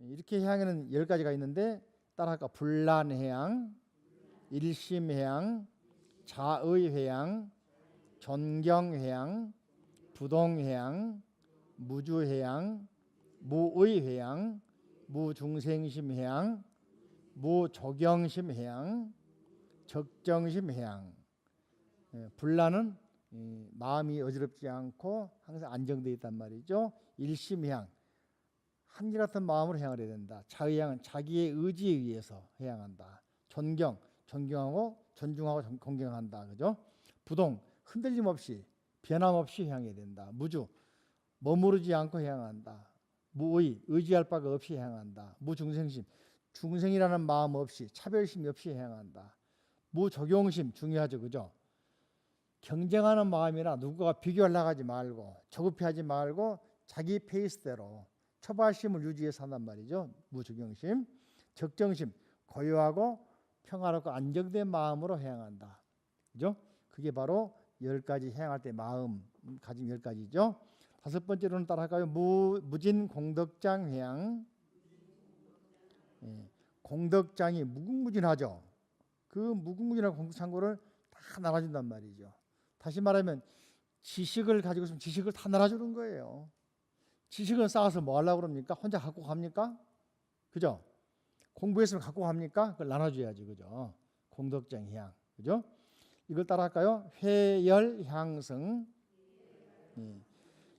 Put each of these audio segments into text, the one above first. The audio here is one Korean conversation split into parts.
이렇게 해양에는 10가지가 있는데 따라할까? 불란해양, 일심해양, 자의해양, 존경해양, 부동해양, 무주해양, 무의해양, 무중생심해양, 무조경심해양, 적정심해양. 불란은 마음이 어지럽지 않고 항상 안정되어 있단 말이죠. 일심해양, 한결같은 마음으로 해양을 해야 된다. 자의해양은 자기의 의지에 의해서 해양한다. 존경하고 존중하고 공경한다. 그죠? 부동, 흔들림 없이 변함없이 해양해야 된다. 무주, 머무르지 않고 해양한다. 무의, 의지할 바가 없이 해양한다. 무중생심, 중생이라는 마음 없이 차별심 없이 해양한다. 무조경심, 중요하죠. 그죠? 경쟁하는 마음이나 누구가 비교하려고 하지 말고 조급해하지 말고 자기 페이스대로 처발심을 유지해서 한단 말이죠. 무조경심. 적정심, 고요하고 평화롭고 안정된 마음으로 해양한다. 그죠? 그게 바로 10가지 해양할 때 마음 가진 10가지죠. 5번째로는 따라할까요? 무진 공덕장 해양. 공덕장이 무궁무진하죠. 그 무궁무진한 공덕창고를 다 나눠준단 말이죠. 다시 말하면 지식을 가지고 있으면 지식을 다 나눠주는 거예요. 지식은 쌓아서 뭐 하려고 그럽니까? 혼자 갖고 갑니까? 그죠? 공부했으면 갖고 갑니까? 그걸 나눠줘야지. 그죠? 공덕장 해양. 그죠? 이걸 따라할까요? 회열향성.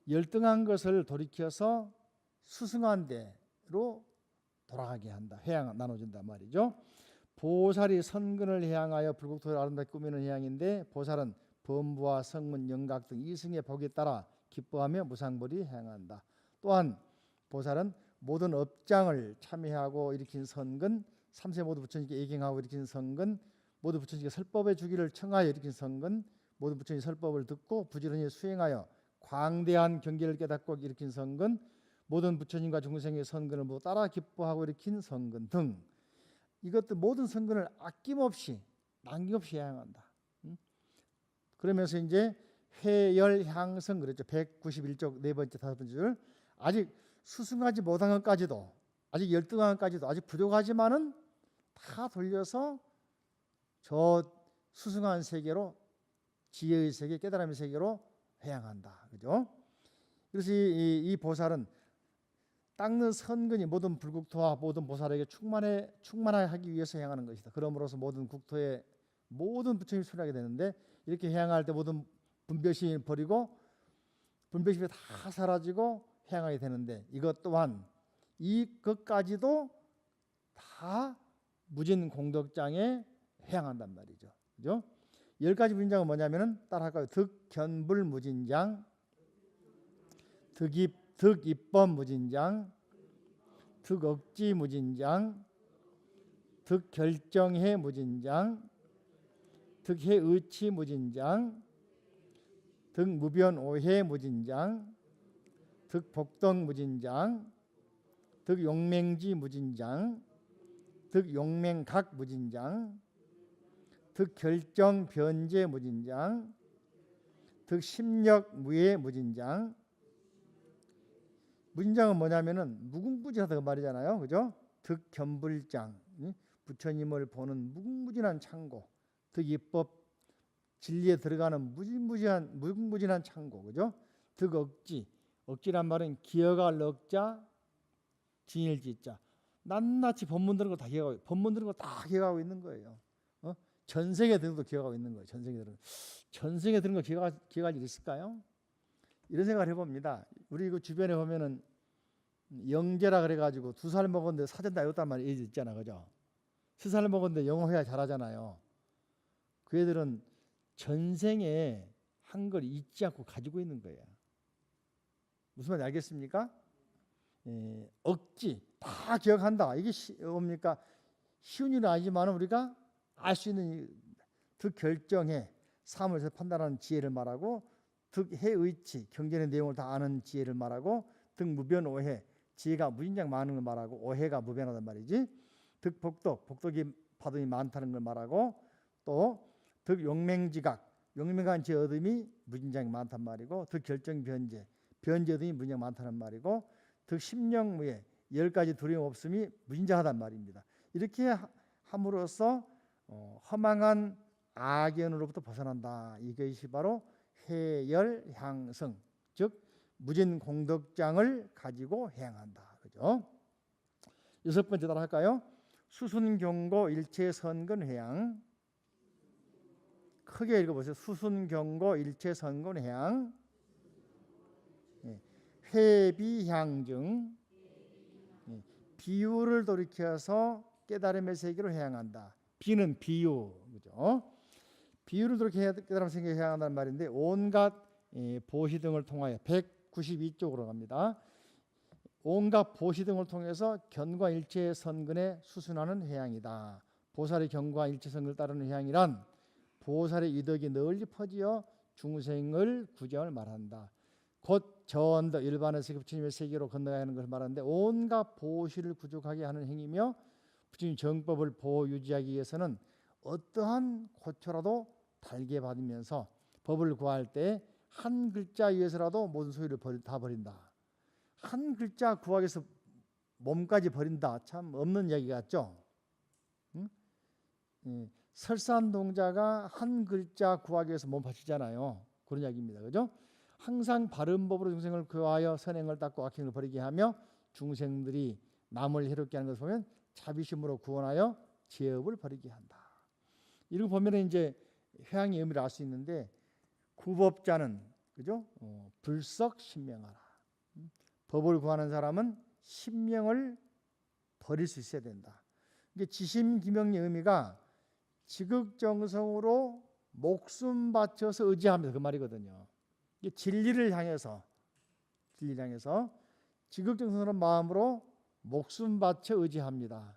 열등한 것을 돌이켜서 수승한 대로 돌아가게 한다. 해양 나눠준다 말이죠. 보살이 선근을 해양하여 불국토를 아름답게 꾸미는 해양인데, 보살은 범부와 성문, 영각 등 이승의 복에 따라 기뻐하며 무상벌이 해양한다. 또한 보살은 모든 업장을 참여하고 일으킨 선근, 3세 모두 부처님께 예경하고 일으킨 선근, 모두 부처님께 설법의 주기를 청하여 일으킨 선근, 모든 부처님 설법을 듣고 부지런히 수행하여 광대한 경계를 깨닫고 일으킨 선근, 모든 부처님과 중생의 선근을 모두 따라 기뻐하고 일으킨 선근 등, 이것들 모든 선근을 아낌없이 남김없이 해양한다. 그러면서 이제 회열향성 그랬죠. 191쪽 네 번째 다섯 번째 줄. 아직 수승하지 못한 것까지도, 아직 열등한 것까지도 아직 부족하지만은 다 돌려서 저 수승한 세계로, 지혜의 세계, 깨달음의 세계로 회양한다. 그죠? 그래서 이 보살은 닦는 선근이 모든 불국토와 모든 보살에게 충만하게 하기 위해서 행하는 것이다. 그러므로서 모든 국토에 모든 부처님이 출하게 되는데, 이렇게 행할 때 모든 분별심을 버리고 분별심이 다 사라지고 행하게 되는데, 이것 또한 이것까지도 다 무진 공덕장에 행한단 말이죠. 그죠? 10가지 무진장은 뭐냐면은 따라할까요? 득견불무진장, 득입법 무진장, 득억지 무진장, 득결정해 무진장, 득해의치 무진장, 득무변오해 무진장, 득복덕 무진장, 득용맹지 무진장, 득용맹각 무진장, 득결정변제 무진장, 득심력무예 무진장. 무진장은 뭐냐면은 무궁무진하다 그 말이잖아요. 그죠? 득견불장, 부처님을 보는 무궁무진한 창고, 득입법, 진리에 들어가는 무궁무진한 창고. 그죠? 득억지, 억지란 말은 기어갈 억자, 진일 지자. 낱낱이 법문 들은 거 다 기억하고, 법문 들은 거 다 기억하고 있는 거예요. 전생에 들은 것도 기억하고 있는 거예요. 전생에 들은 거 기억할 일 있을까요? 이런 생각을 해봅니다. 우리 그 주변에 보면은 영재라 그래가지고 2살 먹었는데 사전 다 외웠단 말이 애들 있잖아. 그죠? 3살 먹었는데 영어 회화 잘하잖아요. 그 애들은 전생에 한 걸 잊지 않고 가지고 있는 거예요. 무슨 말인지 알겠습니까? 억지 다 기억한다. 이게 뭡니까? 쉬운 일은 아니지만 우리가 알 수 있는 득결정해, 사물에서 판단하는 지혜를 말하고, 득해의치, 경전의 내용을 다 아는 지혜를 말하고, 득무변오해, 지혜가 무진장 많은 걸 말하고, 오해가 무변하단 말이지. 득복덕, 복덕이 파동이 많다는 걸 말하고, 또 득용맹지각, 용맹한 지혜 얻음이 무진장이 많단 말이고, 득결정변제, 변제 얻음이 무진장 많다는 말이고, 득심령무예, 10가지 두려움 없음이 무진장하단 말입니다. 이렇게 함으로써 허망한 악연으로부터 벗어난다. 이것이 바로 해열향성, 즉 무진공덕장을 가지고 행한다. 그죠? 6번째 따라 할까요? 수순경고 일체선근회양. 크게 읽어보세요. 수순경고 일체선근회양. 회비향증. 비유를 돌이켜서 깨달음의 세계로 향한다. 비는 비유, 그죠? 비유를 돌이켜 깨달음의 세계로 향한다는 말인데 온갖 보시 등을 통하여 192쪽으로 갑니다. 온갖 보시 등을 통해서 견과 일체 선근에 수순하는 회양이다. 보살의 견과 일체 선근을 따르는 회양이란 보살의 이덕이 널리 퍼지어 중생을 구제함을 말한다. 곧 저언더 일반에서 부처님의 세계로 건너가야 하는 것을 말하는데 온갖 보시를 구족하게 하는 행위며 부처님 정법을 보호 유지하기 위해서는 어떠한 고초라도 달게 받으면서 법을 구할 때 한 글자 위해서라도 모든 소유를 다 버린다. 한 글자 구하기 위해서 몸까지 버린다. 참 없는 이야기 같죠? 응? 설산동자가 한 글자 구하기 위해서 몸 바치잖아요. 그런 이야기입니다. 그죠? 항상 바른 법으로 중생을 교화하여 선행을 닦고 악행을 버리게 하며 중생들이 남을 해롭게 하는 것을 보면 자비심으로 구원하여 죄업을 버리게 한다. 이런 거 보면 이제 회양의 의미를 알 수 있는데 구법자는 그죠? 불석 신명하라. 법을 구하는 사람은 신명을 버릴 수 있어야 된다. 이게 지심기명의 의미가 지극정성으로 목숨 바쳐서 의지하면서 그 말이거든요. 이게 진리를 향해서 지극정성스러운 마음으로 목숨 바쳐 의지합니다.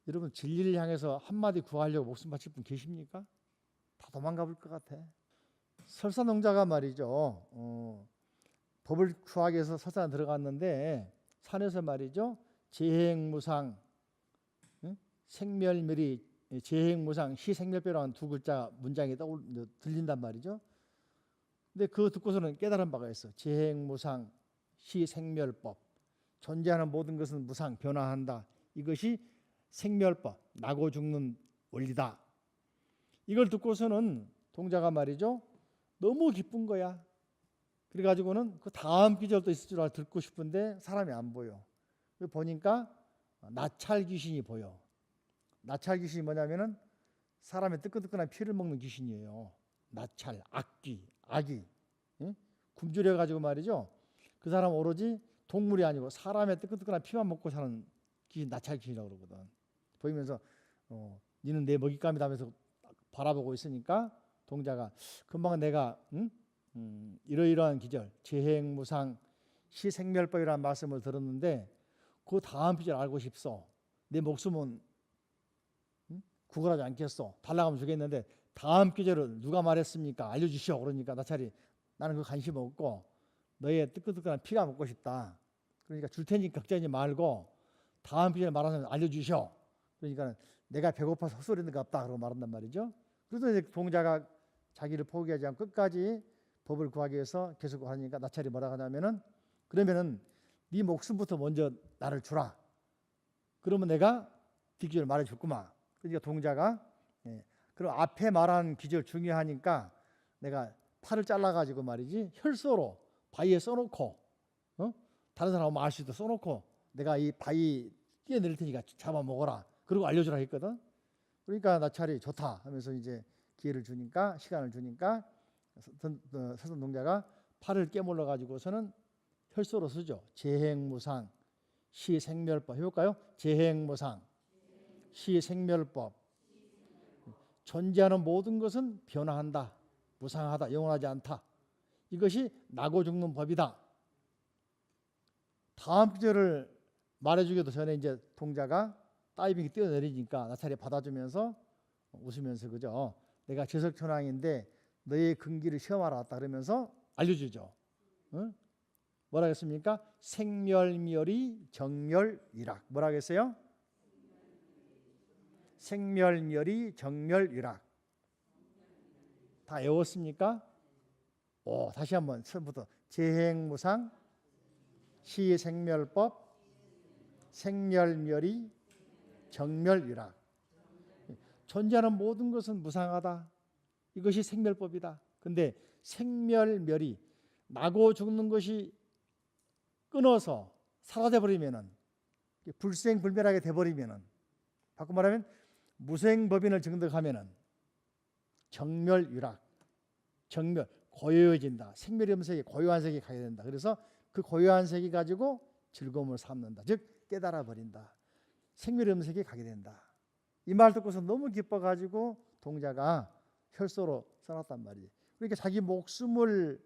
여러분 진리를 향해서 한마디 구하려고 목숨 바칠 분 계십니까? 다 도망가 볼 것 같아. 설산농자가 말이죠. 법을 구하기 위해서 설산에 들어갔는데 산에서 말이죠. 재행무상, 생멸멸이 재행무상, 시생멸배라는 두 글자 문장이 들린단 말이죠. 근데 그거 듣고서는 깨달은 바가 있어. 재행무상, 시생멸법. 존재하는 모든 것은 무상, 변화한다. 이것이 생멸법, 나고 죽는 원리다. 이걸 듣고서는 동자가 말이죠. 너무 기쁜 거야. 그래가지고는 그 다음 기절도 있을 줄 알고 듣고 싶은데 사람이 안 보여. 보니까 나찰 귀신이 보여. 나찰 귀신이 뭐냐면은 사람의 뜨끈뜨끈한 피를 먹는 귀신이에요. 나찰, 악귀. 응? 굶주려가지고 말이죠. 그 사람 오로지 동물이 아니고 사람의 뜨끈뜨끈한 피만 먹고 사는 귀신, 나찰 귀신이라고 그러거든. 보이면서 니는 내 먹잇감이다 하면서 바라보고 있으니까 동자가 금방 내가 이러이러한 기절, 재행무상, 시생멸법이라는 말씀을 들었는데 그 다음 기절 알고 싶소. 내 목숨은 구걸하지 않겠소. 달라가면 주겠는데 다음 기절을 누가 말했습니까? 알려주시오. 그러니까 나찰이 나는 그 관심 없고 너의 뜨끈뜨끈한 피가 먹고 싶다. 그러니까 줄 테니까 걱정하지 말고 다음 기절 말하면 알려주시오. 그러니까 내가 배고파서 헛소리는 거 없다. 그러고 말한단 말이죠. 그래서 이제 동자가 자기를 포기하지 않고 끝까지 법을 구하기 위해서 계속 하니까 나찰이 뭐라 하냐면은 그러면은 네 목숨부터 먼저 나를 주라. 그러면 내가 뒷기절 말해줬구만. 그러니까 동자가 그럼 앞에 말한 기절 중요하니까 내가 팔을 잘라가지고 말이지 혈서로 바위에 써놓고 다른 사람 오면 알 수 있도록 써놓고 내가 이 바위 끼어내릴 테니까 잡아먹어라. 그리고 알려주라 했거든. 그러니까 나찰이 좋다 하면서 이제 기회를 주니까 시간을 주니까 서선 동자가 팔을 깨물러 가지고서는 혈서로 쓰죠. 재행무상, 시생멸법 해볼까요? 재행무상, 시생멸법. 존재하는 모든 것은 변화한다, 무상하다, 영원하지 않다. 이것이 나고 죽는 법이다. 다음 구절을 말해주기도 전에 이제 동자가 다이빙이 뛰어내리니까 나찰이 받아주면서 웃으면서 그죠? 내가 제석천왕인데 너의 근기를 시험하러 왔다 그러면서 알려주죠. 응? 뭐라 했습니까? 생멸멸이 정멸위락. 뭐라 했어요? 생멸멸이 정멸위락. 다 외웠습니까? 다시 한번 처음부터 재행무상, 시생멸법, 생멸멸이 정멸유락. 존재하는 모든 것은 무상하다. 이것이 생멸법이다. 근데 생멸멸이 나고 죽는 것이 끊어서 사라져 버리면은 불생불멸하게 돼 버리면은 바꿔 말하면 무생법인을 증득하면은 정멸유락. 정멸 고요해진다. 생멸이 없는 세계, 고요한 세계에 가게 된다. 그래서 그 고요한 세계 가지고 즐거움을 삼는다. 즉 깨달아 버린다. 생멸이 없는 세계에 가게 된다. 이 말 듣고서 너무 기뻐가지고 동자가 혈서로 써놨단 말이에요. 그러니까 자기 목숨을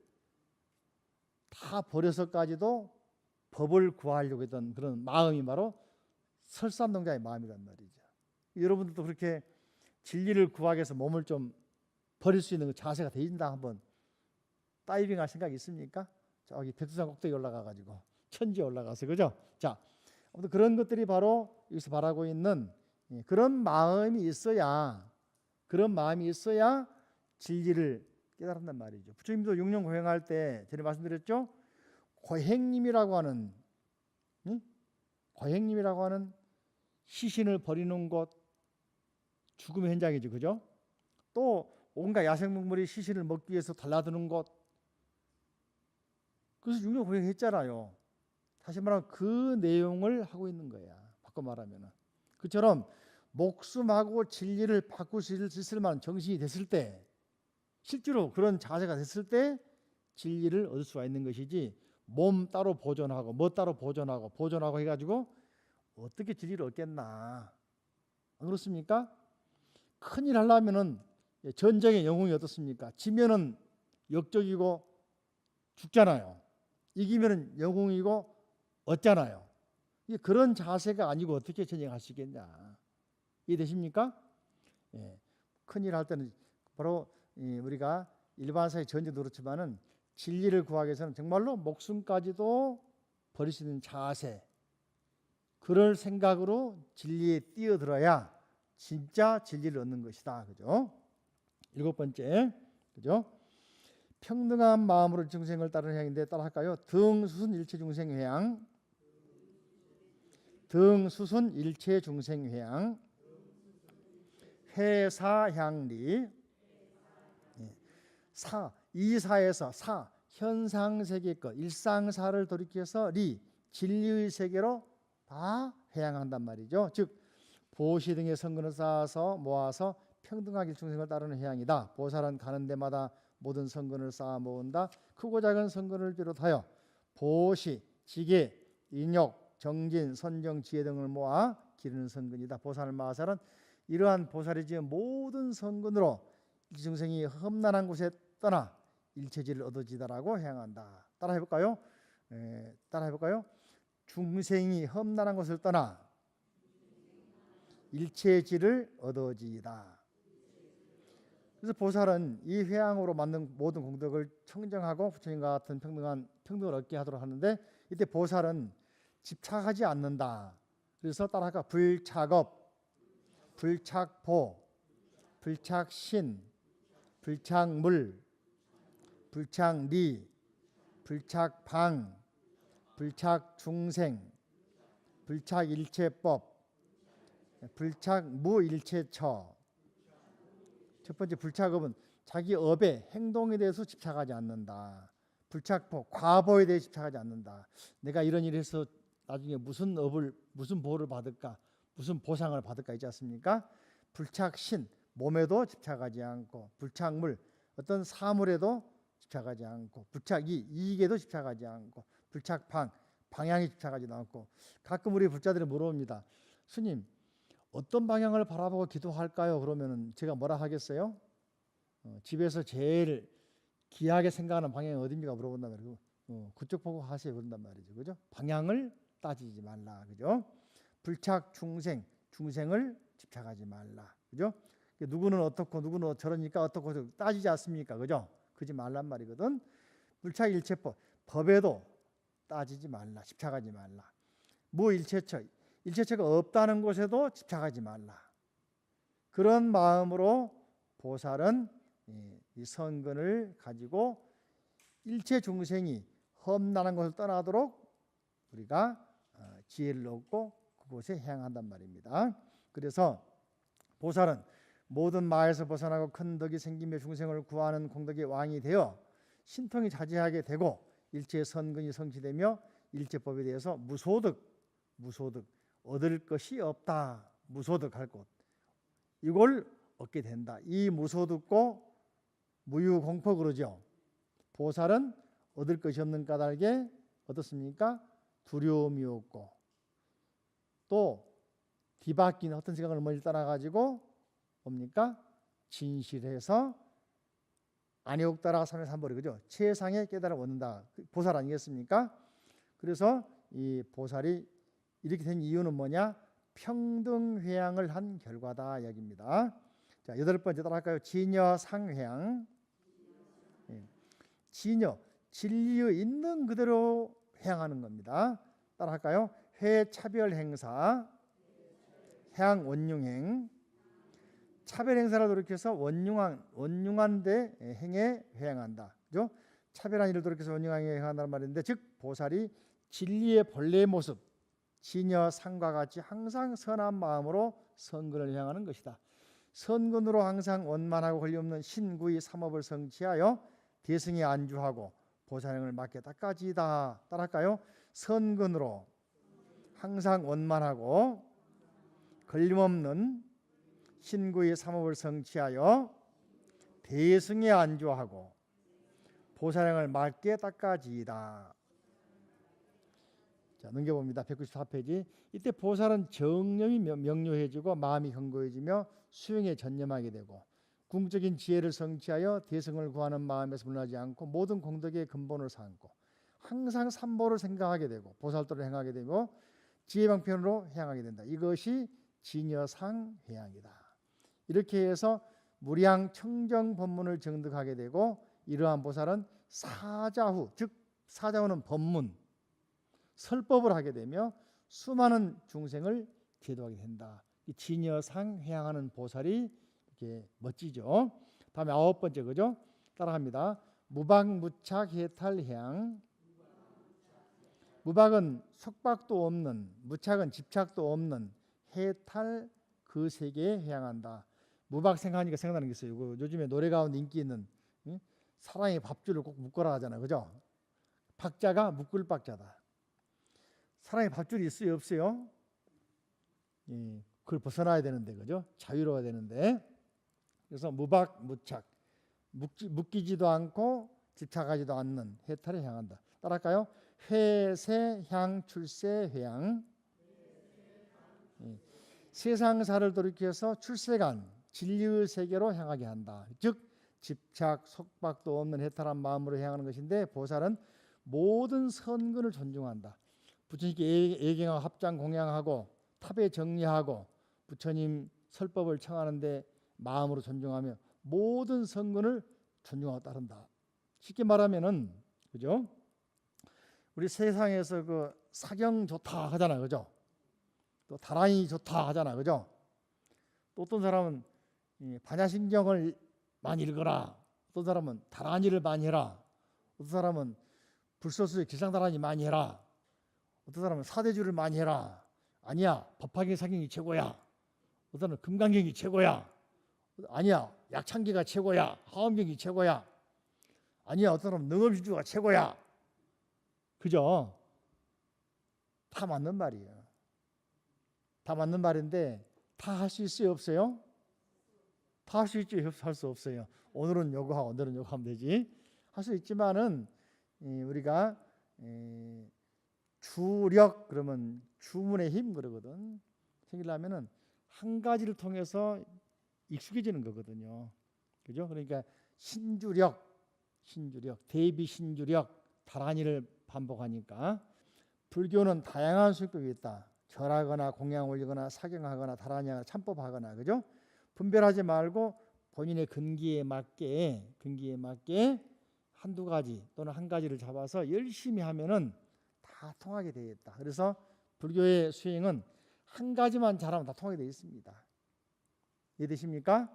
다 버려서까지도 법을 구하려고 했던 그런 마음이 바로 설산동자의 마음이란 말이죠. 여러분들도 그렇게 진리를 구하기 위해서 몸을 좀 버릴 수 있는 그 자세가 되신다 한번 다이빙 할 생각 있습니까? 저기 백두산 꼭대기 올라가가지고 천지에 올라가서 그죠? 자, 아무튼 그런 것들이 바로 여기서 말하고 있는 그런 마음이 있어야 진리를 깨달았단 말이죠. 부처님도 6년 고행할 때 전에 말씀드렸죠. 고행님이라고 하는 시신을 버리는 곳, 죽음의 현장이죠, 그죠? 또 온갖 야생동물이 시신을 먹기 위해서 달라드는 곳. 그래서 6년 고행했잖아요. 다시 말하면 그 내용을 하고 있는 거야. 바꿔 말하면은 그처럼 목숨하고 진리를 바꿀 수 있을 만한 정신이 됐을 때, 실제로 그런 자세가 됐을 때 진리를 얻을 수가 있는 것이지, 몸 따로 보존하고 뭐 따로 보존하고 해가지고 어떻게 진리를 얻겠나. 안 그렇습니까? 큰일 하려면은 전쟁의 영웅이 어떻습니까? 지면은 역적이고 죽잖아요. 이기면은 영웅이고 얻잖아요. 그런 자세가 아니고 어떻게 전쟁할 수 있겠냐. 이해되십니까? 큰일 할 때는 바로 우리가 일반사회 전쟁도 그렇지만은 진리를 구하기 위해서는 정말로 목숨까지도 버릴 수 있는 자세, 그럴 생각으로 진리에 뛰어들어야 진짜 진리를 얻는 것이다. 그죠? 7번째, 그죠? 평등한 마음으로 중생을 따르는 향인데 따라할까요? 등수순 일체 중생 회양. 등수순 일체 중생 회양. 회사향리. 사, 이사에서 사, 현상세계 것, 일상사를 돌이켜서 리, 진리의 세계로 다 회양한단 말이죠. 즉 보시 등의 성근을 쌓아서 모아서 평등하게 중생을 따르는 회양이다. 보살은 가는 데마다 모든 성근을 쌓아 모은다. 크고 작은 성근을 비롯하여 보시, 지계, 인욕, 정진, 선정, 지혜 등을 모아 기르는 성근이다. 보살 마살은 이러한 보살이 지은 모든 성근으로 이 중생이 험난한 곳에 떠나 일체지를 얻어지다라고 행한다. 따라해볼까요? 따라해볼까요? 중생이 험난한 곳을 떠나 일체지를 얻어지이다. 그래서 보살은 이 회양으로 만든 모든 공덕을 청정하고 부처님과 같은 평등을 얻게 하도록 하는데, 이때 보살은 집착하지 않는다. 그래서 따라할까? 불착업, 불착보, 불착신, 불착물, 불착리, 불착방, 불착중생, 불착일체법, 불착무일체처. 첫 번째 불착업은 자기 업의 행동에 대해서 집착하지 않는다. 불착보, 과보에 대해 집착하지 않는다. 내가 이런 일을 해서 나중에 무슨 보호를 받을까, 무슨 보상을 받을까 있지 않습니까? 불착신, 몸에도 집착하지 않고, 불착물, 어떤 사물에도 집착하지 않고, 불착이, 이익에도 집착하지 않고, 불착방, 방향에 집착하지도 않고. 가끔 우리 불자들이 물어봅니다. 스님, 어떤 방향을 바라보고 기도할까요? 그러면 제가 뭐라 하겠어요? 집에서 제일 귀하게 생각하는 방향이 어디입니까? 물어본단 말이에요. 그쪽 보고 하세요. 그런단 말이죠. 그죠? 방향을 따지지 말라. 그죠? 불착 중생을 집착하지 말라. 그죠? 누구는 어떻고 누구는 저러니까 어떻고 따지지 않습니까? 그죠? 그러지 말란 말이거든. 불착 일체법, 법에도 따지지 말라. 집착하지 말라. 무일체처, 일체처가 없다는 곳에도 집착하지 말라. 그런 마음으로 보살은 이 선근을 가지고 일체 중생이 험난한 것을 떠나도록 우리가 지혜를 얻고 그곳에 향한단 말입니다. 그래서 보살은 모든 마에서 벗어나고 큰 덕이 생기며 중생을 구하는 공덕의 왕이 되어 신통이 자제하게 되고 일체 선근이 성취되며 일체법에 대해서 무소득 얻을 것이 없다. 무소득할 것 이걸 얻게 된다. 이 무소득고 무유공포 그러죠. 보살은 얻을 것이 없는 까닭에 어떻습니까? 두려움이 없고 또 뒤바뀐 어떤 생각을 멀리 따라가지고 뭡니까? 진실해서 안욕 따라 삼의 삼벌이 그죠? 최상의 깨달음을 얻는다. 보살 아니겠습니까? 그래서 이 보살이 이렇게 된 이유는 뭐냐? 평등회양을 한 결과다 이야기입니다. 자, 8번째 따라할까요? 진여상회양. 진여, 진리의 있는 그대로 회양하는 겁니다. 따라할까요? 회차별 행사, 해양 원융행. 차별 행사를 돌이켜서 원융한 데 행에 회양한다. 그죠? 차별한 일을 돌이켜서 원융한 행에 회양한다는 말인데, 즉 보살이 진리의 본래의 모습, 진여상과 같이 항상 선한 마음으로 선근을 향하는 것이다. 선근으로 항상 원만하고 권리없는 신구의 삼업을 성취하여 대승에 안주하고 보살행을 맡게 닦아지다. 따라할까요? 선근으로 항상 원만하고 걸림없는 신구의 삼업을 성취하여 대승에 안주하고 보살행을 맡게 닦아지이다. 자, 넘겨봅니다. 194페이지. 이때 보살은 정념이 명료해지고 마음이 견고해지며 수행에 전념하게 되고 궁극적인 지혜를 성취하여 대승을 구하는 마음에서 물러나지 않고 모든 공덕의 근본을 삼고 항상 삼보를 생각하게 되고 보살도를 행하게 되고 지혜방편으로 향하게 된다. 이것이 진여상회양이다. 이렇게 해서 무량 청정 법문을 정득하게 되고 이러한 보살은 사자후, 즉 사자후는 법문, 설법을 하게 되며 수많은 중생을 계도하게 된다. 이 진여상회양하는 보살이 이렇게 멋지죠. 다음에 9번째 그죠? 따라합니다. 무박무착 해탈해양. 무박은 속박도 없는, 무착은 집착도 없는 해탈 그 세계에 해양한다. 무박 생각하니까 생각나는 게 있어요. 요즘에 노래 가운데 인기 있는 사랑의 밥줄을 꼭 묶어라 하잖아요. 그죠? 박자가 묶을 박자다. 사랑의 밥줄이 있어요? 없어요? 그걸 벗어나야 되는데 그죠? 자유로워야 되는데 그래서 무박 무착 묶이지도 않고 집착하지도 않는 해탈에 향한다. 따라할까요? 회세 향 출세 회양. 세상사를 돌이켜서 출세간 진리의 세계로 향하게 한다. 즉 집착 속박도 없는 해탈한 마음으로 향하는 것인데 보살은 모든 선근을 존중한다. 부처님께 예경하고 합장 공양하고 탑에 정리하고 부처님 설법을 청하는데 마음으로 존중하며 모든 선근을 존중하고 따른다. 쉽게 말하면은 그죠? 우리 세상에서 그 사경 좋다 하잖아요. 그죠? 또 다란이 좋다 하잖아. 그죠? 또 어떤 사람은 반야신경을 많이 읽어라. 어떤 사람은 다란이를 많이 해라. 어떤 사람은 불소수의 길상다란이 많이 해라. 어떤 사람은 사대주를 많이 해라. 아니야, 법화경 사경이 최고야. 어떤 사람은 금강경이 최고야. 아니야, 약창기가 최고야. 하엄경이 최고야. 아니야, 어떤 사람은 능엄신주가 최고야. 그죠? 다 맞는 말이에요. 다 맞는 말인데 다 할 수 있어요? 없어요? 다 할 수 있죠? 할 수 없어요. 오늘은 요거 하고 오늘은 요거 하면 되지. 할 수 있지만은 우리가 주력 그러면 주문의 힘 그러거든. 생기려면은 한 가지를 통해서 익숙해지는 거거든요. 그죠? 그러니까 신주력, 대비 신주력, 다란이를 반복하니까 불교는 다양한 수익법이 있다. 절하거나 공양 올리거나 사경하거나 다란이하거나 참법하거나 그죠? 분별하지 말고 본인의 근기에 맞게 한두 가지 또는 한 가지를 잡아서 열심히 하면은 다 통하게 되어 있다. 그래서 불교의 수행은 한 가지만 잘하면 다 통하게 되어 있습니다. 이해되십니까?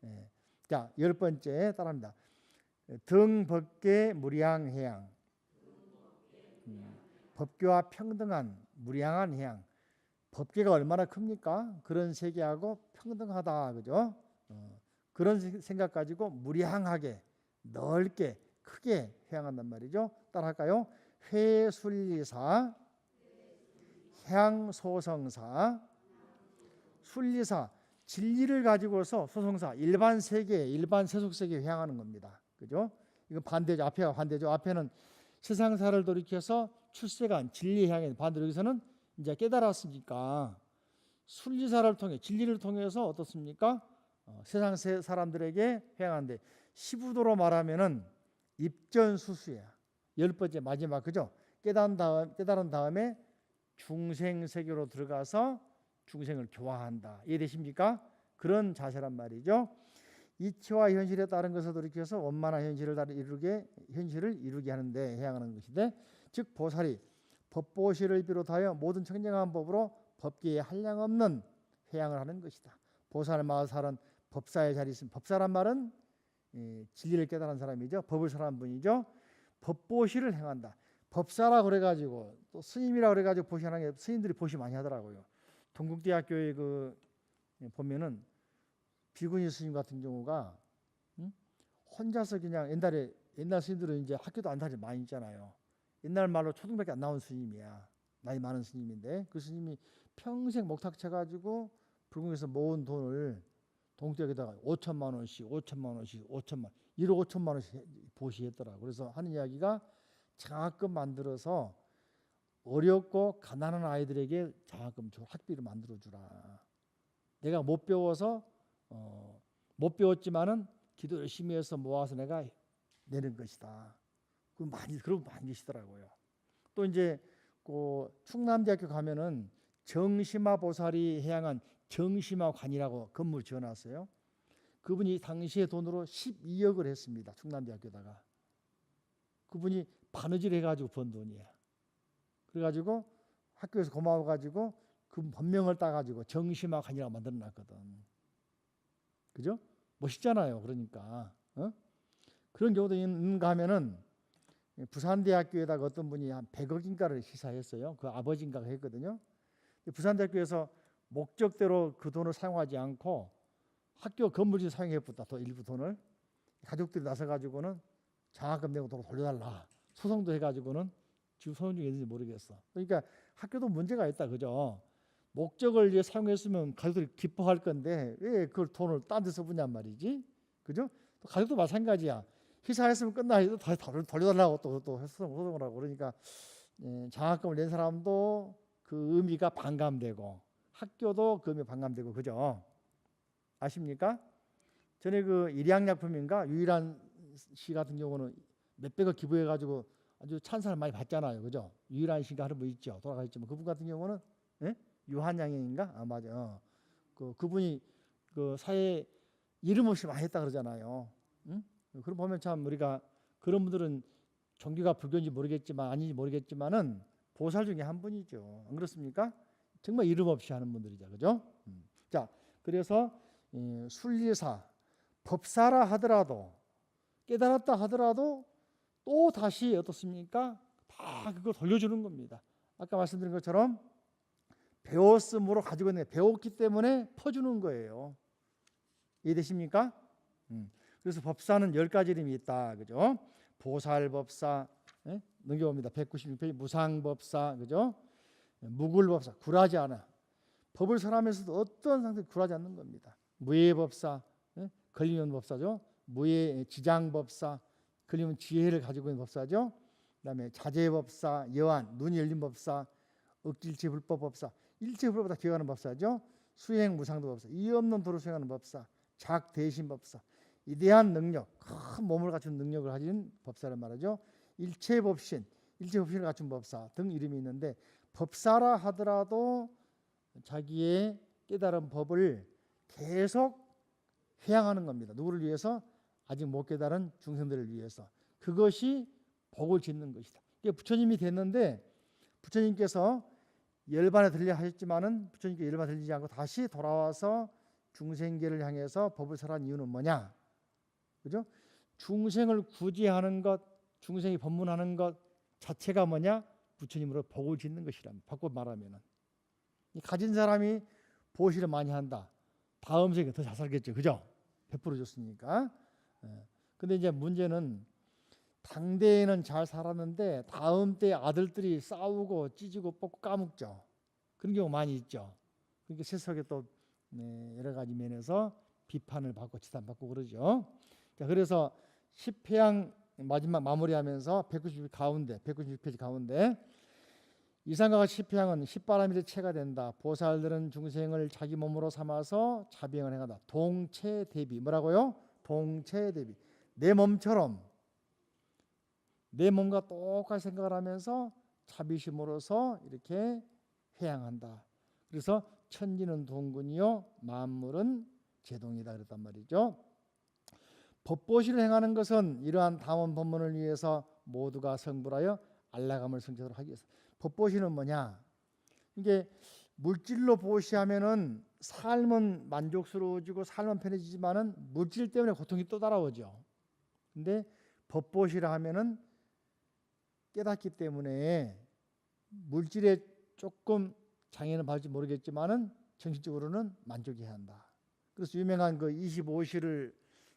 네. 자, 10번째 따라합니다. 등법계 무량해양. 법교와 평등한 무량한 해양. 법계가 얼마나 큽니까? 그런 세계하고 평등하다, 그죠? 그런 생각 가지고 무량하게, 넓게, 크게 해양한단 말이죠. 따라할까요? 회순리사, 해양소성사, 순리사, 진리를 가지고서 소성사, 일반 세계, 일반 세속 세계에 해양하는 겁니다. 그죠? 이건 반대죠. 앞에가 반대죠. 앞에는 세상사를 돌이켜서 출세간, 진리에 향해, 반대로 여기서는 이제 깨달았으니까 순리사를 통해, 진리를 통해서 어떻습니까? 세상 사람들에게 해양하는데, 시부도로 말하면은 입전수수야. 10번째 마지막, 그죠? 깨달은 다음에 중생 세계로 들어가서 중생을 교화한다. 이해되십니까? 그런 자세란 말이죠. 이치와 현실에 따른 것을 돌이켜서 원만한 현실을 이루게 하는데 해양하는 것인데, 즉 보살이 법보시를 비롯하여 모든 청정한 법으로 법계에 한량없는 해양을 하는 것이다. 보살 마살은 법사의 자리에 있습니다. 법사란 말은 진리를 깨달은 사람이죠. 법을 설한 분이죠. 법보시를 행한다. 법사라 그래가지고 또 스님이라 그래가지고 보시하는 게, 스님들이 보시 많이 하더라고요. 동국대학교에 보면은 비구니 스님 같은 경우가 혼자서 그냥 옛날 스님들은 이제 학교도 안 다니지 많이 있잖아요. 옛날 말로 초등밖에 안 나온 스님이야. 나이 많은 스님인데 그 스님이 평생 목탁 쳐가지고 불공에서 모은 돈을 동국대학에다가 5천만 원씩 1억 5천만 원씩 보시했더라고. 그래서 하는 이야기가 장학금 만들어서 어렵고 가난한 아이들에게 장학금 학비를 만들어주라. 내가 못 배워서 못 배웠지만은 기도 열심히 해서 모아서 내가 내는 것이다. 그런 많이 계시더라고요. 또 이제 충남대학교 가면은 정심화 보살이 해양한 정심화관이라고 건물 지어놨어요. 그분이 당시의 돈으로 12억을 했습니다. 충남대학교다가. 그분이 바느질 해가지고 번 돈이야. 그래가지고 학교에서 고마워가지고 그 법명을 따가지고 정심화관이라고 만들어놨거든. 그죠? 멋있잖아요. 그러니까 그런 경우도 있는가 하면은 부산대학교에다가 어떤 분이 한 100억인가를 시사했어요. 그 아버지인가가 했거든요. 부산대학교에서 목적대로 그 돈을 사용하지 않고 학교 건물지 사용해봤다. 또 일부 돈을 가족들이 나서가지고는 장학금 내고 돈을 돌려달라 소송도 해가지고는 지금 소송 중에 있는지 모르겠어. 그러니까 학교도 문제가 있다, 그죠? 목적을 이제 사용했으면 가족들이 기뻐할 건데 왜 그걸 돈을 딴 데 써보냔 말이지, 그죠? 또 가족도 마찬가지야. 희사했으면 끝나 해도 다시 돌려달라고 또 소송을 하고. 그러니까 장학금을 낸 사람도 그 의미가 반감되고 학교도 그 의미 반감되고, 그죠? 아십니까? 전에 그 일양약품인가 유일한 씨 같은 경우는 몇백억 기부해가지고 아주 찬사를 많이 받잖아요, 그죠? 유일한 씨가 하는 분 있죠, 돌아가셨지만 그분 같은 경우는 유한양인가? 맞아. 그분이 그 사회 이름 없이 많이 했다 그러잖아요. 응? 그럼 보면 참 우리가 그런 분들은 종교가 불교인지 모르겠지만 아닌지 모르겠지만은 보살 중에 한 분이죠. 안 그렇습니까? 정말 이름 없이 하는 분들이죠, 그죠? 자, 그래서 순리사, 법사라 하더라도 깨달았다 하더라도 또 다시 어떻습니까? 다 그걸 돌려주는 겁니다. 아까 말씀드린 것처럼 배웠음으로 가지고 있는 게 배웠기 때문에 퍼주는 거예요. 이해되십니까? 그래서 법사는 10가지 이름이 있다, 그죠? 보살법사, 넘겨봅니다. 196페이지 무상법사, 그죠? 무굴법사, 굴하지 않아. 법을 설하면서도 어떤 상태도 굴하지 않는 겁니다. 무예법사, 걸리면 법사죠. 무예 지장법사, 걸리면 지혜를 가지고 있는 법사죠. 그다음에 자재법사, 여한, 눈이 열린 법사, 억질체 불법법사, 일체불법보다 기억하는 법사죠. 수행 무상도법사, 이 없는 도를 수행하는 법사, 작대신법사, 위대한 능력, 큰 몸을 갖춘 능력을 가진 법사를 말하죠. 일체법신, 일체법신을 갖춘 법사 등 이름이 있는데, 법사라 하더라도 자기의 깨달은 법을 계속 회양하는 겁니다. 누구를 위해서? 아직 못 깨달은 중생들을 위해서. 그것이 복을 짓는 것이다. 이게 부처님이 됐는데 부처님께서 열반에 들려 하셨지만은 부처님께 열반에 들리지 않고 다시 돌아와서 중생계를 향해서 법을 설한 이유는 뭐냐? 그죠? 중생을 구제하는 것, 중생이 법문하는 것 자체가 뭐냐? 부처님으로 복을 짓는 것이랍니다. 바꿔 말하면은 가진 사람이 보시를 많이 한다. 다음 세계 더 잘 살겠죠, 그죠? 베풀어 줬으니까. 근데 이제 문제는 당대에는 잘 살았는데 다음 때 아들들이 싸우고 찢고 뽑고 까먹죠. 그런 경우 많이 있죠. 그러니까 세속에 또 여러 가지 면에서 비판을 받고 지탄받고 그러죠. 자, 그래서 10회양 마지막 마무리하면서 196페이지 가운데 이상과 같이 10회양은 십바라밀의 체가 된다. 보살들은 중생을 자기 몸으로 삼아서 자비행을 행한다. 동체대비. 뭐라고요? 동체대비. 내 몸처럼 내 몸과 똑같이 생각을 하면서 자비심으로서 이렇게 회양한다. 그래서 천지는 동군이요 만물은 제동이다 그랬단 말이죠. 법보시를 행하는 것은 이러한 다원 법문을 위해서 모두가 성불하여 안락함을 성취하도록 하기 위해서. 법보시는 뭐냐? 이게 물질로 보시하면은 삶은 만족스러워지고 삶은 편해지지만은 물질 때문에 고통이 또 따라오죠. 근데 법보시라 하면은 깨닫기 때문에 물질에 조금 장애는 받을지 모르겠지만은 정신적으로는 만족해야 한다. 그래서 유명한 그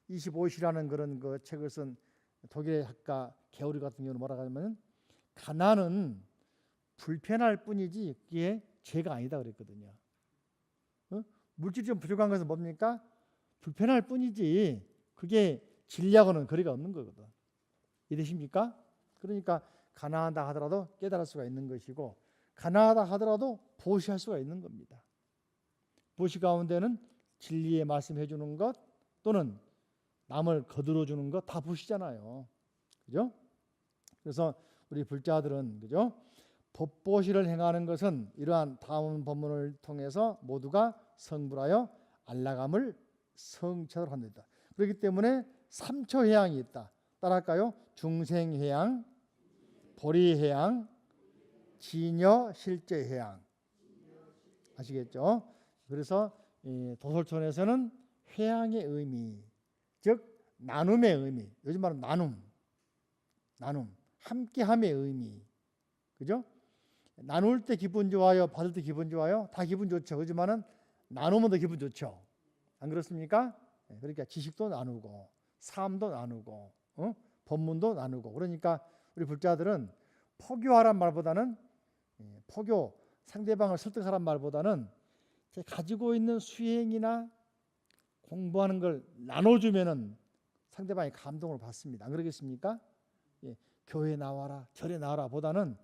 25시라는 그런 그 책을 쓴 독일의 작가 게오리 같은 경우는 뭐라고 하냐면 가난은 불편할 뿐이지 그게 죄가 아니다 그랬거든요. 물질이 좀 부족한 것은 뭡니까? 불편할 뿐이지 그게 진리하고는 거리가 없는 거거든. 이해되십니까? 그러니까 가난하다 하더라도 깨달을 수가 있는 것이고 가난하다 하더라도 보시할 수가 있는 겁니다. 보시 가운데는 진리의 말씀해 주는 것 또는 남을 거들어 주는 것 다 보시잖아요. 그죠? 그래서 우리 불자들은 그죠? 법보시를 행하는 것은 이러한 다음 법문을 통해서 모두가 성불하여 안락함을 성취하도록 합니다. 그렇기 때문에 3초 해양이 있다. 따라할까요? 중생해양, 보리해양, 진여 실제해양. 아시겠죠? 그래서 도솔촌에서는 회양의 의미, 즉 나눔의 의미, 요즘 말은 나눔, 함께함의 의미, 그죠? 나눌 때 기분 좋아요, 받을 때 기분 좋아요, 다 기분 좋죠. 그렇지만은 나누면 더 기분 좋죠. 안 그렇습니까? 그러니까 지식도 나누고, 삶도 나누고, 법문도 나누고. 그러니까 우리 불자들은 포교하란 말보다는 포교 상대방을 설득하란 말보다는 가지고 있는 수행이나 공부하는 걸 나눠주면은 상대방이 감동을 받습니다. 안 그러겠습니까? 교회 나와라, 절에 나와라 보다는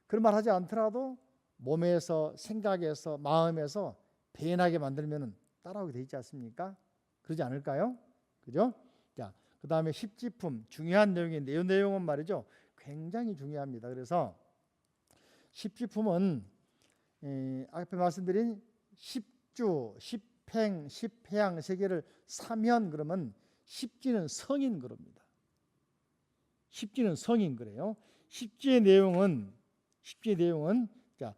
그런 말 하지 않더라도 몸에서, 생각에서, 마음에서 배인하게 만들면은 따라오게 돼 있지 않습니까? 그러지 않을까요? 그죠? 자, 그 다음에 십지품 중요한 내용인데 이 내용은 말이죠 굉장히 중요합니다. 그래서 십지품은 앞에 말씀드린 십주, 십행, 십회양 세 개를 사면 그러면 십지는 성인 그럽니다. 십지는 성인 그래요. 십지의 내용은 자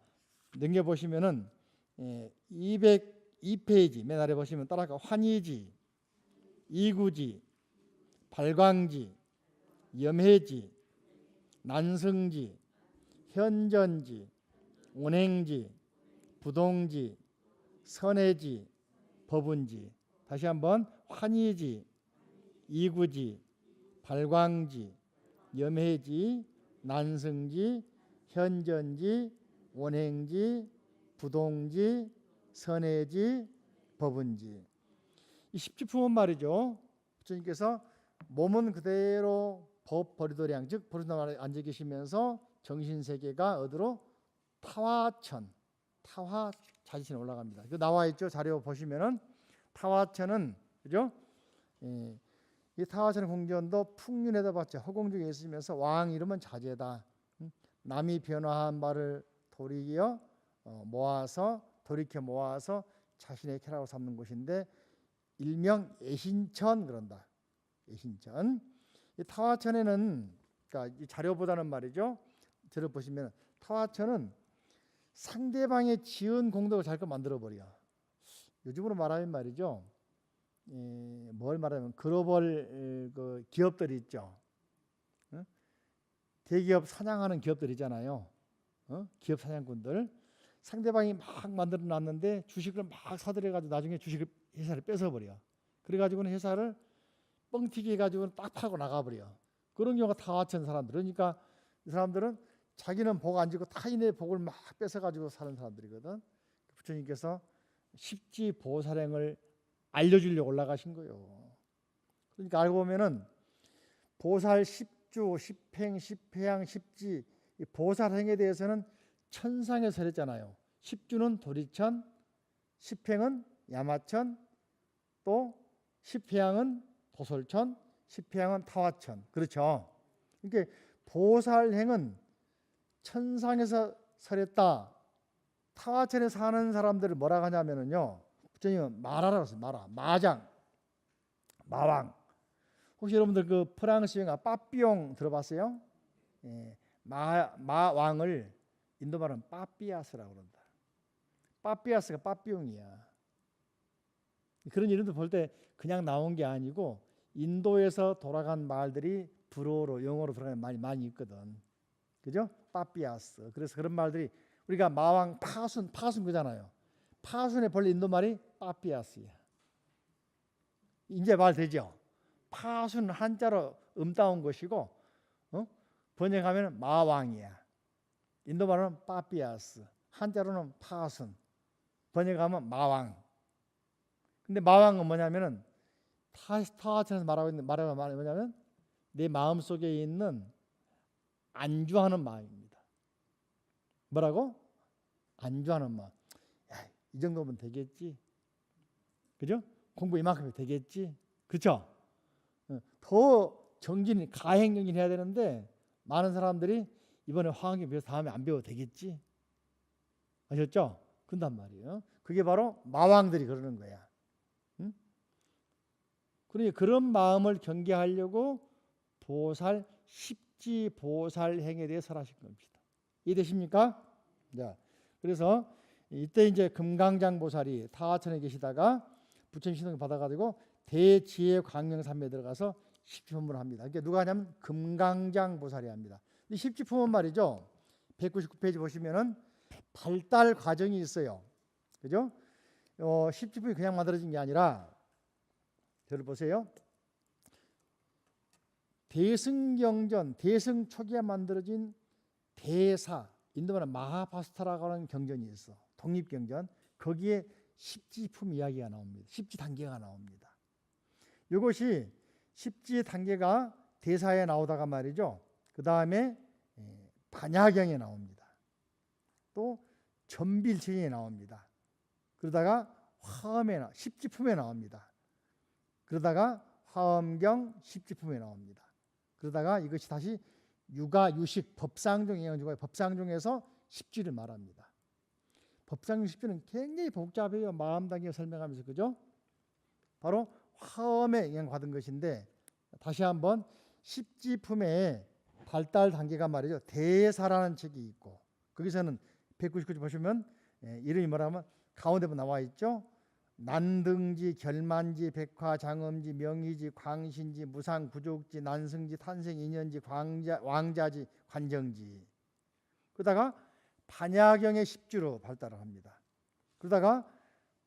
넘겨 보시면은 202페이지 맨 아래 보시면 따라가 환희지, 이구지, 발광지, 염해지, 난성지, 현전지, 온행지, 부동지, 선해지, 법운지. 다시 한번 환희지, 이구지, 발광지, 염해지, 난성지, 현전지, 온행지, 부동지, 선해지, 법운지. 이 십지품은 말이죠. 부처님께서 몸은 그대로 법 버리도량 즉 버리도량에 앉아 계시면서 정신세계가 어디로 타화천, 타화 자리천에 올라갑니다. 그 나와 있죠. 자료 보시면은 타화천은 그죠? 이 타화천 공전도 풍륜에다 봤죠. 허공중에 있으면서 왕 이름은 자제다. 남이 변화한 바를 돌이켜 모아서 자신의 쾌락으로 삼는 곳인데 일명 애신천 그런다. 애신천. 이 타화천에는 그러니까 이 자료보다는 말이죠. 저를 보시면 타화천은 상대방의 지은 공덕을 자기가 만들어 버려. 요즘으로 말하면 말이죠. 뭘 말하면 글로벌 그 기업들이 있죠. 대기업 사냥하는 기업들 있잖아요. 기업 사냥꾼들 상대방이 막 만들어 놨는데 주식을 막 사들여 가지고 나중에 주식을 회사를 뺏어 버려. 그래 가지고는 회사를 뻥튀기 해 가지고는 딱 파고 나가 버려. 그런 경우가 타화천 사람들. 그러니까 이 사람들은 자기는 복 안 지고 타인의 복을 막 뺏어 가지고 사는 사람들이거든. 부처님께서 십지보살행을 알려주려고 올라가신 거예요. 그러니까 알고 보면은 보살 십주, 십행, 십회양, 십지 이 보살행에 대해서는 천상에 설했잖아요. 십주는 도리천, 십행은 야마천, 또 십회양은 도솔천, 십회양은 타화천. 그렇죠. 그러니까 보살행은 천상에서 설했다. 타화천에 사는 사람들을 뭐라고 하냐면요. 부처님은 마라라고 했어요. 마라, 마장, 마왕. 혹시 여러분들 그 프랑스 영화 빠삐용 들어봤어요? 예, 마왕을 인도 말은 빠삐아스라고 그런다. 빠삐아스가 빠삐용이야. 그런 이름도 볼 때 그냥 나온 게 아니고 인도에서 돌아간 말들이 불어로 영어로 들어가는 말이 많이 있거든. 그죠? 빠삐아스. 그래서 그런 말들이 우리가 마왕 파순 그잖아요. 파순의 본래 인도 말이 빠삐아스야. 이제 말 되죠? 파순 한자로 따온 것이고 번역하면 마왕이야. 인도 말은 빠삐아스. 한자로는 파순. 번역하면 마왕. 근데 마왕은 뭐냐면은 타화천에서 말하고 있는 말이 뭐냐면 내 마음 속에 있는 안주하는 마음입니다. 뭐라고? 안주하는 마음. 야, 이 정도면 되겠지. 그죠? 공부 이만큼이 되겠지. 그렇죠? 더 정진, 가행정진 해야 되는데 많은 사람들이 이번에 화학에 배워서 다음에 안 배워도 되겠지. 아셨죠? 그런단 말이에요. 그게 바로 마왕들이 그러는 거야. 응? 그러니 그런 마음을 경계하려고 보살 십지보살행에 대해 설하신 겁니다. 이해되십니까? 자, 그래서 이때 이제 금강장보살이 타화천에 계시다가 부처님 신앙을 받아가지고 대지혜광명삼에 들어가서 십지품을 합니다. 그러니까 누가 하냐면 금강장보살이 합니다. 이 십지품은 말이죠. 199페이지 보시면은 발달 과정이 있어요. 그죠? 십지품이 그냥 만들어진 게 아니라 저를 보세요. 대승경전, 대승 초기에 만들어진 대사, 인도말은 마하바스타라고 하는 경전이 있어. 독립경전. 거기에 십지품 이야기가 나옵니다. 십지 단계가 나옵니다. 이것이 십지 단계가 대사에 나오다가 말이죠. 그 다음에 반야경에 나옵니다. 또 전빌체에 나옵니다. 그러다가 화엄에 십지품에 나옵니다. 그러다가 화엄경 십지품에 나옵니다. 그러다가 이것이 다시 유가유식 법상종에 가지고 법상종에서 십지를 말합니다. 법상종 십지는 굉장히 복잡해요. 마음 단계 설명하면서 그죠? 바로 화엄에 영향 받은 것인데 다시 한번 십지품의 발달 단계가 말이죠. 대사라는 책이 있고 거기서는 199쪽 보시면 이름이 뭐라면 가운데 나와 있죠. 난등지, 결만지, 백화장엄지, 명의지, 광신지, 무상, 구족지, 난승지, 탄생, 인연지, 왕자지, 관정지. 그러다가 반야경의 십지로 발달을 합니다. 그러다가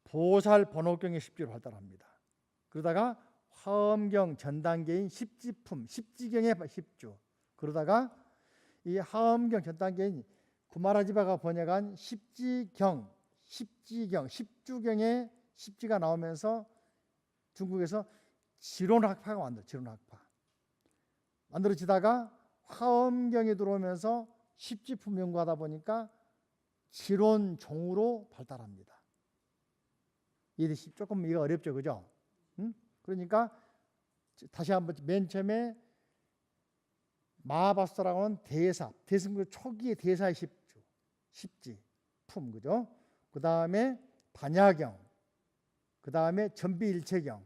보살 번호경의 십지로 발달합니다. 그러다가 화엄경 전 단계인 십지품, 십지경의 십주. 그러다가 이 화엄경 전 단계인 구마라지바가 번역한 십지경, 십주경의 십지가 나오면서 중국에서 지론학파가 지론학파 만들어지다가 화엄경이 들어오면서 십지품 연구하다 보니까 지론종으로 발달합니다. 이해되시? 조금 이거 어렵죠, 그죠? 그러니까 다시 한번 맨 처음에 마하바스타라고 하는 대사, 대승교 초기의 대사의 십지품, 그죠? 그 다음에 반야경, 그 다음에 전비일체경,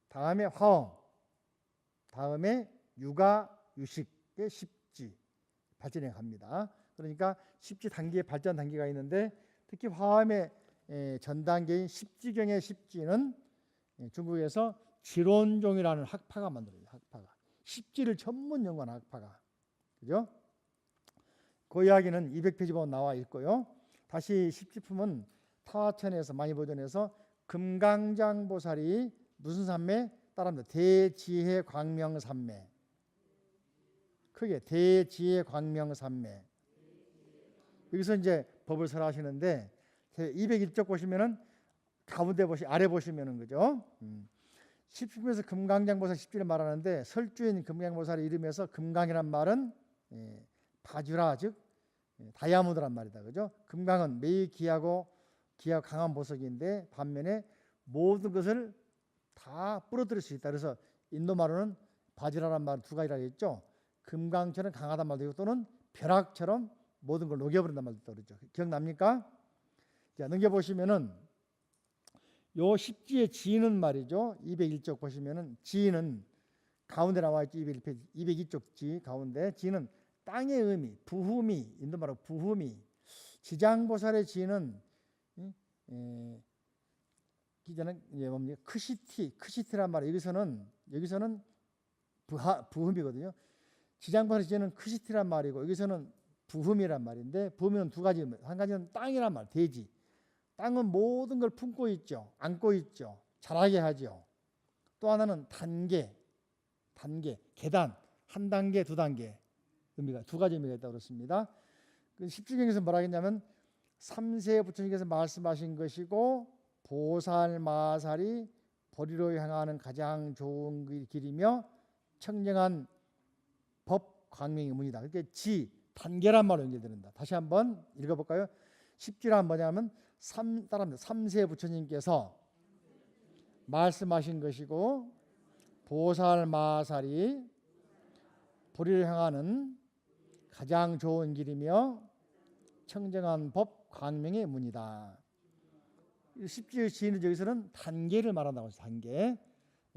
다음에 화엄, 다음에 유가유식의 십지 발전해 갑니다. 그러니까 십지 단계의 발전 단계가 있는데 특히 화엄의 전 단계인 십지경의 십지는 중국에서 지론종이라는 학파가 만들어요. 학파가 십지를 전문 연구하는 학파가, 그죠? 그 이야기는 200페이지 보면 나와 있고요. 다시 십지품은 타화천에서 많이 보존해서 금강장보살이 무슨 삼매? 따라합니다. 대지혜 광명삼매. 크게 대지혜 광명삼매. 여기서 이제 법을 설하시는데 201쪽 보시면은 가운데 아래 보시면은 그죠? 십지품에서 금강장보살 십지를 말하는데 설주인 금강보살의 이름에서 금강이란 말은 바주라 즉 다이아몬드란 말이다. 그죠? 금강은 매우 귀하고 강한 보석인데 반면에 모든 것을 다 부러뜨릴 수 있다. 그래서 인도 말로는 바주라란 말은 두 가지라 했죠. 금강처럼 강하단 말도 있고 또는 벼락처럼 모든 걸 녹여버린단 말도 그러죠. 기억납니까? 자, 넘겨보시면은 요 십지의 지는 말이죠. 201쪽 보시면은 지는 가운데 나와 있죠. 201페이지 202쪽 지 가운데 지는 땅의 의미, 부흠이 인도 말로 부흠이 지장보살의 지는 기자는 뭡니까? 크시티란 말이 여기서는 부흠이거든요. 지장보살의 지는 크시티란 말이고 여기서는 부흠이란 말인데 부흠은 두 가지, 한 가지는 땅이란 말, 대지. 땅은 모든 걸 품고 있죠. 안고 있죠. 자라게 하죠. 또 하나는 단계, 계단, 한 단계, 두 단계 의미가 두 가지 의미가 있다고 그렇습니다. 십지경에서 뭐라 했냐면 3세 부처님께서 말씀하신 것이고 보살 마살이 보리로 향하는 가장 좋은 길이며 청정한 법 광명의 문이다. 그러니까 단계란 말로 연결된다. 다시 한번 읽어볼까요? 십지란 뭐냐면 따라합니다. 3세 부처님께서 말씀하신 것이고 보살 마살이 보리를 향하는 가장 좋은 길이며 청정한 법 광명의 문이다. 십지의 지는 여기서는 단계를 말한다고 해서 단계.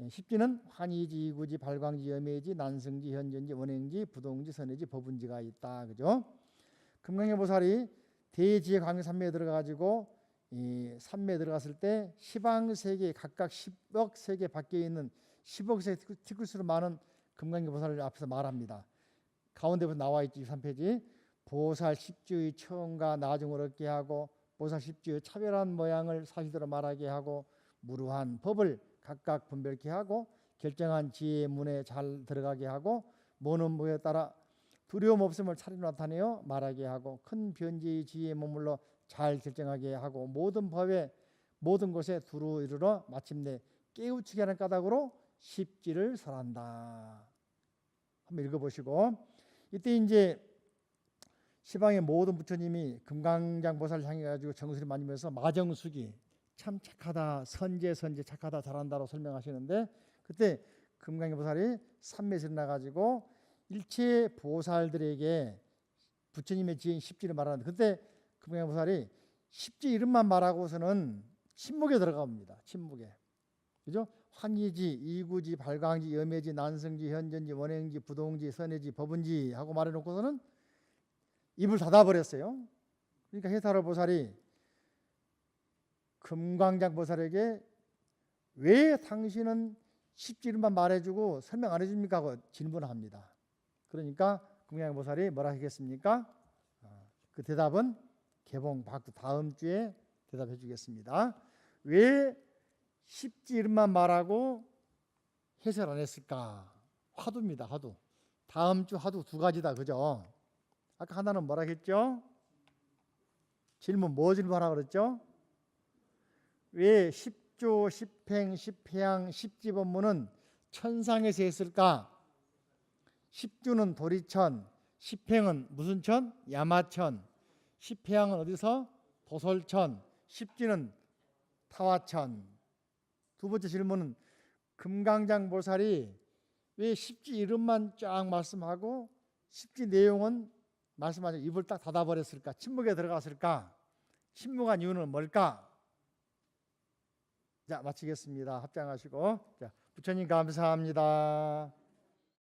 십지는 환희지, 이구지, 발광지, 염해지, 난승지, 현전지, 원행지, 부동지, 선해지, 법운지가 있다. 그죠? 금강의 보살이 대지의 광명 삼매에 들어가지고 이 삼매에 들어갔을 때 시방 세계 각각 10억 세계 밖에 있는 10억 세계 티끌수로 많은 금강의 보살을 앞에서 말합니다. 가운데부터 나와 있지 3페이지. 보살 십지의 처음과 나중을 얻게 하고 보살 십지의 차별한 모양을 사실대로 말하게 하고 무루한 법을 각각 분별케 하고 결정한 지혜의 문에 잘 들어가게 하고 모는 무에 따라 두려움 없음을 차례 나타내어 말하게 하고 큰 변지의 지혜에 머물러 잘 결정하게 하고 모든 법에 모든 곳에 두루 이르러 마침내 깨우치게 하는 까닭으로 십지를 설한다. 한번 읽어보시고 이때 이제 시방의 모든 부처님이 금강장 보살을 향해 가지고 정수를 만지면서 마정숙이 참 착하다, 선제 착하다, 잘한다로 설명하시는데 그때 금강의 보살이 삼매에서 나가지고 일체 보살들에게 부처님의 지인 십지를 말하는데 그때 금강의 보살이 십지 이름만 말하고서는 침묵에 들어갑니다. 침묵에. 그죠? 환희지, 이구지, 발광지, 염해지, 난승지, 현전지, 원행지, 부동지, 선해지, 법운지 하고 말해놓고서는 입을 닫아버렸어요. 그러니까 해타로 보살이 금강장 보살에게 왜 당신은 십지 이름만 말해주고 설명 안 해줍니까? 하고 질문을 합니다. 그러니까 금강장 보살이 뭐라 하겠습니까? 그 대답은 개봉 박두 다음 주에 대답해 주겠습니다. 왜 십지 이름만 말하고 해설 안 했을까? 화두입니다. 화두. 다음 주 화두 두 가지다. 그죠? 아까 하나는 뭐라 했죠? 질문 뭐 질문하라고 그랬죠? 왜 십조, 십행, 십회양, 십지법문은 천상에서 했을까? 십주는 도리천, 십행은 무슨 천? 야마천. 십회양은 어디서? 도솔천. 십지는 타화천. 두 번째 질문은 금강장 보살이 왜 십지 이름만 쫙 말씀하고 십지 내용은 말씀하죠. 입을 딱 닫아버렸을까? 침묵에 들어갔을까? 침묵한 이유는 뭘까? 자, 마치겠습니다. 합장하시고. 자, 부처님 감사합니다.